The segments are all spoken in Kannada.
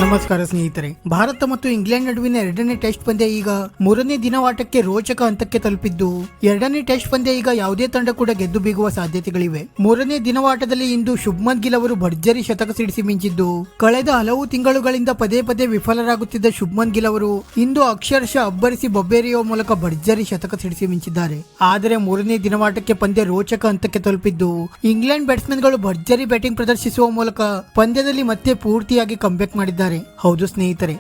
ನಮಸ್ಕಾರ ಸ್ನೇಹಿತರೆ. ಭಾರತ ಮತ್ತು ಇಂಗ್ಲೆಂಡ್ ನಡುವಿನ ಎರಡನೇ ಟೆಸ್ಟ್ ಪಂದ್ಯ ಈಗ ಮೂರನೇ ದಿನವಾಟಕ್ಕೆ ರೋಚಕ ಹಂತಕ್ಕೆ ತಲುಪಿದ್ದು, ಎರಡನೇ ಟೆಸ್ಟ್ ಪಂದ್ಯ ಈಗ ಯಾವುದೇ ತಂಡ ಕೂಡ ಗೆದ್ದು ಬೀಗುವ ಸಾಧ್ಯತೆಗಳಿವೆ. ಮೂರನೇ ದಿನವಾಟದಲ್ಲಿ ಇಂದು ಶುಭ್ಮನ್ ಗಿಲ್ ಅವರು ಭರ್ಜರಿ ಶತಕ ಸಿಡಿಸಿ ಮಿಂಚಿದ್ದು, ಕಳೆದ ಹಲವು ತಿಂಗಳುಗಳಿಂದ ಪದೇ ಪದೇ ವಿಫಲರಾಗುತ್ತಿದ್ದ ಶುಭ್ಮನ್ ಗಿಲ್ ಅವರು ಇಂದು ಅಕ್ಷರಶಃ ಅಬ್ಬರಿಸಿ ಬೊಬ್ಬೇರಿಯುವ ಮೂಲಕ ಭರ್ಜರಿ ಶತಕ ಸಿಡಿಸಿ ಮಿಂಚಿದ್ದಾರೆ. ಆದರೆ ಮೂರನೇ ದಿನವಾಟಕ್ಕೆ ಪಂದ್ಯ ರೋಚಕ ಹಂತಕ್ಕೆ ತಲುಪಿದ್ದು, ಇಂಗ್ಲೆಂಡ್ ಬ್ಯಾಟ್ಸ್ಮನ್ ಗಳು ಭರ್ಜರಿ ಬ್ಯಾಟಿಂಗ್ ಪ್ರದರ್ಶಿಸುವ ಮೂಲಕ ಪಂದ್ಯದಲ್ಲಿ ಮತ್ತೆ ಪೂರ್ತಿಯಾಗಿ ಕಂಬ್ಯಾಕ್ ಮಾಡಿದ್ದಾರೆ. ಹೌದು ಸ್ನೇಹಿತರೆ,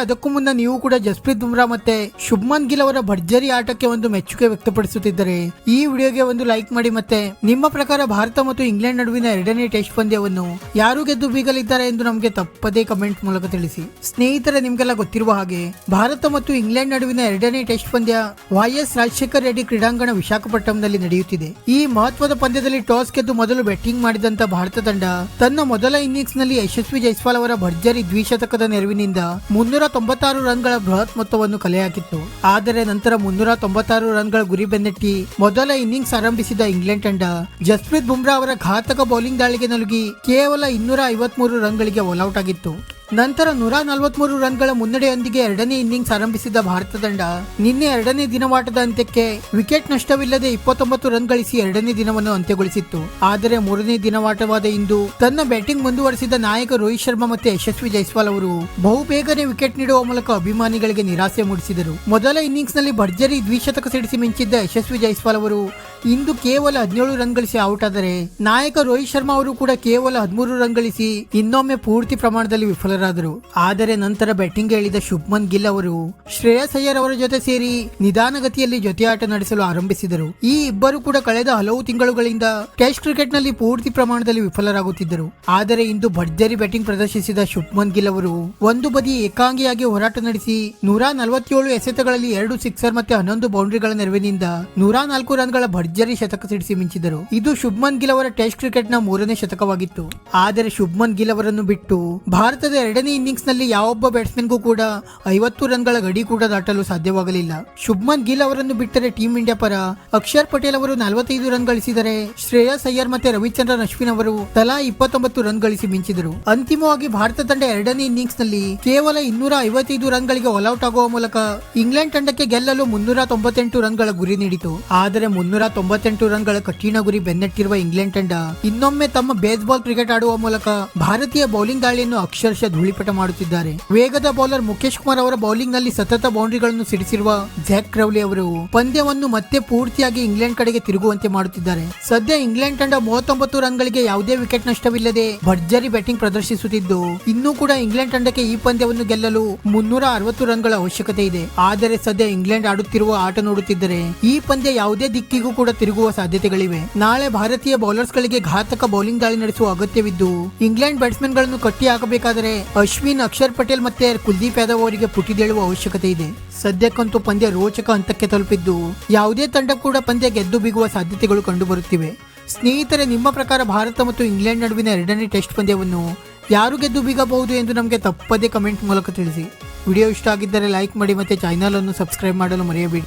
ಅದಕ್ಕೂ ಮುನ್ನ ನೀವು ಕೂಡ ಜಸ್ಪ್ರೀತ್ ಬುಮ್ರಾ ಮತ್ತೆ ಶುಭ್ಮನ್ ಗಿಲ್ ಅವರ ಭರ್ಜರಿ ಆಟಕ್ಕೆ ಒಂದು ಮೆಚ್ಚುಗೆ ವ್ಯಕ್ತಪಡಿಸುತ್ತಿದ್ದರೆ ಈ ವಿಡಿಯೋಗೆ ಒಂದು ಲೈಕ್ ಮಾಡಿ. ಮತ್ತೆ ನಿಮ್ಮ ಪ್ರಕಾರ ಭಾರತ ಮತ್ತು ಇಂಗ್ಲೆಂಡ್ ನಡುವಿನ ಎರಡನೇ ಟೆಸ್ಟ್ ಪಂದ್ಯವನ್ನು ಯಾರು ಗೆದ್ದು ಬೀಗಲಿದ್ದಾರೆ ಎಂದು ನಮಗೆ ತಪ್ಪದೇ ಕಮೆಂಟ್ ಮೂಲಕ ತಿಳಿಸಿ. ಸ್ನೇಹಿತರೆ, ನಿಮ್ಗೆಲ್ಲ ಗೊತ್ತಿರುವ ಹಾಗೆ ಭಾರತ ಮತ್ತು ಇಂಗ್ಲೆಂಡ್ ನಡುವಿನ ಎರಡನೇ ಟೆಸ್ಟ್ ಪಂದ್ಯ YS ರಾಜಶೇಖರ್ ರೆಡ್ಡಿ ಕ್ರೀಡಾಂಗಣ ವಿಶಾಖಪಟ್ಟಣಂನಲ್ಲಿ ನಡೆಯುತ್ತಿದೆ. ಈ ಮಹತ್ವದ ಪಂದ್ಯದಲ್ಲಿ ಟಾಸ್ ಗೆದ್ದು ಮೊದಲು ಬ್ಯಾಟಿಂಗ್ ಮಾಡಿದಂತ ಭಾರತ ತಂಡ ತನ್ನ ಮೊದಲ ಇನ್ನಿಂಗ್ಸ್ ನಲ್ಲಿ ಯಶಸ್ವಿ ಜೈಸ್ವಾಲ್ ಅವರ ಭರ್ಜರಿ ದ್ವಿಶತಕದ ನೆರವಿನಿಂದ 396 ರನ್ಗಳ ಬೃಹತ್ ಮೊತ್ತವನ್ನು ಕಲೆ ಹಾಕಿತ್ತು. ಆದರೆ ನಂತರ 396 ರನ್ಗಳ ಗುರಿ ಬೆನ್ನಟ್ಟಿ ಮೊದಲ ಇನ್ನಿಂಗ್ಸ್ ಆರಂಭಿಸಿದ ಇಂಗ್ಲೆಂಡ್ ತಂಡ ಜಸ್ಪ್ರೀತ್ ಬುಮ್ರಾ ಅವರ ಘಾತಕ ಬೌಲಿಂಗ್ ದಾಳಿಗೆ ನಲುಗಿ ಕೇವಲ 253 ರನ್ಗಳಿಗೆ ಆಲ್ಔಟ್ ಆಗಿತ್ತು. ನಂತರ 143 ರನ್ಗಳ ಮುನ್ನಡೆಯೊಂದಿಗೆ ಎರಡನೇ ಇನ್ನಿಂಗ್ಸ್ ಆರಂಭಿಸಿದ ಭಾರತ ತಂಡ ನಿನ್ನೆ ಎರಡನೇ ದಿನವಾಟದ ಅಂತ್ಯಕ್ಕೆ ವಿಕೆಟ್ ನಷ್ಟವಿಲ್ಲದೆ 29 ರನ್ ಗಳಿಸಿ ಎರಡನೇ ದಿನವನ್ನು ಅಂತ್ಯಗೊಳಿಸಿತ್ತು. ಆದರೆ ಮೂರನೇ ದಿನವಾಟವಾದ ಇಂದು ತನ್ನ ಬ್ಯಾಟಿಂಗ್ ಮುಂದುವರೆಸಿದ ನಾಯಕ ರೋಹಿತ್ ಶರ್ಮಾ ಮತ್ತೆ ಯಶಸ್ವಿ ಜೈಸ್ವಾಲ್ ಅವರು ಬಹುಬೇಗನೆ ವಿಕೆಟ್ ನೀಡುವ ಮೂಲಕ ಅಭಿಮಾನಿಗಳಿಗೆ ನಿರಾಸೆ ಮೂಡಿಸಿದರು. ಮೊದಲ ಇನ್ನಿಂಗ್ಸ್ ನಲ್ಲಿ ಭರ್ಜರಿ ದ್ವಿಶತಕ ಸಿಡಿಸಿ ಮಿಂಚಿದ್ದ ಯಶಸ್ವಿ ಜೈಸ್ವಾಲ್ ಅವರು ಇಂದು ಕೇವಲ 17 ರನ್ ಗಳಿಸಿ ಔಟ್ ಆದರೆ ನಾಯಕ ರೋಹಿತ್ ಶರ್ಮಾ ಅವರು ಕೂಡ ಕೇವಲ 13 ರನ್ ಗಳಿಸಿ ಇನ್ನೊಮ್ಮೆ ಪೂರ್ತಿ ಪ್ರಮಾಣದಲ್ಲಿ ವಿಫಲರಾದರು. ಆದರೆ ನಂತರ ಬ್ಯಾಟಿಂಗ್ ಇಳಿದ ಶುಭ್ಮನ್ ಗಿಲ್ ಅವರು ಶ್ರೇಯಸ್ ಅಯ್ಯರ್ ಅವರ ಜೊತೆ ಸೇರಿ ನಿಧಾನಗತಿಯಲ್ಲಿ ಜೊತೆಯಾಟ ನಡೆಸಲು ಆರಂಭಿಸಿದರು. ಈ ಇಬ್ಬರು ಕೂಡ ಕಳೆದ ಹಲವು ತಿಂಗಳುಗಳಿಂದ ಟೆಸ್ಟ್ ಕ್ರಿಕೆಟ್ ನಲ್ಲಿ ಪೂರ್ತಿ ಪ್ರಮಾಣದಲ್ಲಿ ವಿಫಲರಾಗುತ್ತಿದ್ದರು. ಆದರೆ ಇಂದು ಭರ್ಜರಿ ಬ್ಯಾಟಿಂಗ್ ಪ್ರದರ್ಶಿಸಿದ ಶುಭ್ಮನ್ ಗಿಲ್ ಅವರು ಒಂದು ಬದಿ ಏಕಾಂಗಿಯಾಗಿ ಹೋರಾಟ ನಡೆಸಿ 147 ಎಸೆತಗಳಲ್ಲಿ 2 ಸಿಕ್ಸರ್ ಮತ್ತೆ 11 ಬೌಂಡ್ರಿಗಳ ನೆರವಿನಿಂದ 104 ರನ್ಗಳ ಭರ್ಜರಿ ಶತಕ ಸಿಡಿಸಿ ಮಿಂಚಿದರು. ಇದು ಶುಭ್ಮನ್ ಗಿಲ್ ಅವರ ಟೆಸ್ಟ್ ಕ್ರಿಕೆಟ್ ನ ಮೂರನೇ ಶತಕವಾಗಿತ್ತು. ಆದರೆ ಶುಭ್ಮನ್ ಗಿಲ್ ಅವರನ್ನು ಬಿಟ್ಟು ಭಾರತದ ಎರಡನೇ ಇನ್ನಿಂಗ್ಸ್ ನಲ್ಲಿ ಯಾವೊಬ್ಬ ಬ್ಯಾಟ್ಸ್ಮನ್ಗೂ ಕೂಡ 50 ರನ್ಗಳ ಗಡಿ ಕೂಡ ದಾಟಲು ಸಾಧ್ಯವಾಗಲಿಲ್ಲ. ಶುಭ್ಮನ್ ಗಿಲ್ ಅವರನ್ನು ಬಿಟ್ಟರೆ ಟೀಂ ಇಂಡಿಯಾ ಪರ ಅಕ್ಷರ್ ಪಟೇಲ್ ಅವರು 45 ರನ್ ಗಳಿಸಿದರೆ ಶ್ರೇಯಸ್ ಅಯ್ಯರ್ ಮತ್ತೆ ರವಿಚಂದ್ರನ್ ಅಶ್ವಿನ್ ಅವರು ತಲಾ 29 ರನ್ ಗಳಿಸಿ ಮಿಂಚಿದರು. ಅಂತಿಮವಾಗಿ ಭಾರತ ತಂಡ ಎರಡನೇ ಇನ್ನಿಂಗ್ಸ್ ನಲ್ಲಿ ಕೇವಲ 255 ರನ್ ಗಳಿಗೆ ಆಲ್ಔಟ್ ಆಗುವ ಮೂಲಕ ಇಂಗ್ಲೆಂಡ್ ತಂಡಕ್ಕೆ ಗೆಲ್ಲಲು 398 ರನ್ಗಳ ಗುರಿ ನೀಡಿತು. ಆದರೆ 398 ರನ್ಗಳ ಕಠಿಣ ಗುರಿ ಬೆನ್ನಟ್ಟಿರುವ ಇಂಗ್ಲೆಂಡ್ ತಂಡ ಇನ್ನೊಮ್ಮೆ ತಮ್ಮ ಬೇಸ್ಬಾಲ್ ಕ್ರಿಕೆಟ್ ಆಡುವ ಮೂಲಕ ಭಾರತೀಯ ಬೌಲಿಂಗ್ ದಾಳಿಯನ್ನು ಅಕ್ಷರಶಃ ಧೂಳಿಪಟ ಮಾಡುತ್ತಿದ್ದಾರೆ. ವೇಗದ ಬೌಲರ್ ಮುಖೇಶ್ ಕುಮಾರ್ ಅವರ ಬೌಲಿಂಗ್ ನಲ್ಲಿ ಸತತ ಬೌಂಡ್ರಿಗಳನ್ನು ಸಿಡಿಸಿರುವ ಜಾಕ್ ಕ್ರೌಲಿ ಅವರು ಪಂದ್ಯವನ್ನು ಮತ್ತೆ ಪೂರ್ತಿಯಾಗಿ ಇಂಗ್ಲೆಂಡ್ ಕಡೆಗೆ ತಿರುಗುವಂತೆ ಮಾಡುತ್ತಿದ್ದಾರೆ. ಸದ್ಯ ಇಂಗ್ಲೆಂಡ್ ತಂಡ 39 ರನ್ಗಳಿಗೆ ಯಾವುದೇ ವಿಕೆಟ್ ನಷ್ಟವಿಲ್ಲದೆ ಭರ್ಜರಿ ಬ್ಯಾಟಿಂಗ್ ಪ್ರದರ್ಶಿಸುತ್ತಿದ್ದು, ಇನ್ನೂ ಕೂಡ ಇಂಗ್ಲೆಂಡ್ ತಂಡಕ್ಕೆ ಈ ಪಂದ್ಯವನ್ನು ಗೆಲ್ಲಲು 360 ರನ್ಗಳ ಅವಶ್ಯಕತೆ ಇದೆ. ಆದರೆ ಸದ್ಯ ಇಂಗ್ಲೆಂಡ್ ಆಡುತ್ತಿರುವ ಆಟ ನೋಡುತ್ತಿದ್ದರೆ ಈ ಪಂದ್ಯ ಯಾವುದೇ ದಿಕ್ಕಿಗೂ ಕೂಡ ತಿರುಗುವ ಸಾಧ್ಯತೆಗಳಿವೆ. ನಾಳೆ ಭಾರತೀಯ ಬೌಲರ್ಸ್ ಗಳಿಗೆ ಘಾತಕ ಬೌಲಿಂಗ್ ದಾಳಿ ನಡೆಸುವ ಅಗತ್ಯವಿದ್ದು, ಇಂಗ್ಲೆಂಡ್ ಬ್ಯಾಟ್ಸ್ಮನ್ ಗಳನ್ನು ಕಟ್ಟಿ ಹಾಕಬೇಕಾದರೆ ಅಶ್ವಿನ್, ಅಕ್ಷರ್ ಪಟೇಲ್ ಮತ್ತೆ ಕುಲ್ದೀಪ್ ಯಾದವ್ ಅವರಿಗೆ ಪುಟಿದೇಳುವ ಅವಶ್ಯಕತೆ ಇದೆ. ಸದ್ಯಕ್ಕಂತೂ ಪಂದ್ಯ ರೋಚಕ ಹಂತಕ್ಕೆ ತಲುಪಿದ್ದು, ಯಾವುದೇ ತಂಡ ಕೂಡ ಪಂದ್ಯ ಗೆದ್ದು ಬೀಗುವ ಸಾಧ್ಯತೆಗಳು ಕಂಡುಬರುತ್ತಿವೆ. ಸ್ನೇಹಿತರೆ, ನಿಮ್ಮ ಪ್ರಕಾರ ಭಾರತ ಮತ್ತು ಇಂಗ್ಲೆಂಡ್ ನಡುವಿನ ಎರಡನೇ ಟೆಸ್ಟ್ ಪಂದ್ಯವನ್ನು ಯಾರು ಗೆದ್ದು ಬೀಗಬಹುದು ಎಂದು ನಮಗೆ ತಪ್ಪದೇ ಕಮೆಂಟ್ ಮೂಲಕ ತಿಳಿಸಿ. ವಿಡಿಯೋ ಇಷ್ಟ ಆಗಿದ್ದರೆ ಲೈಕ್ ಮಾಡಿ ಮತ್ತೆ ಚಾನೆಲ್ ಅನ್ನು ಸಬ್ಸ್ಕ್ರೈಬ್ ಮಾಡಲು ಮರೆಯಬೇಡಿ.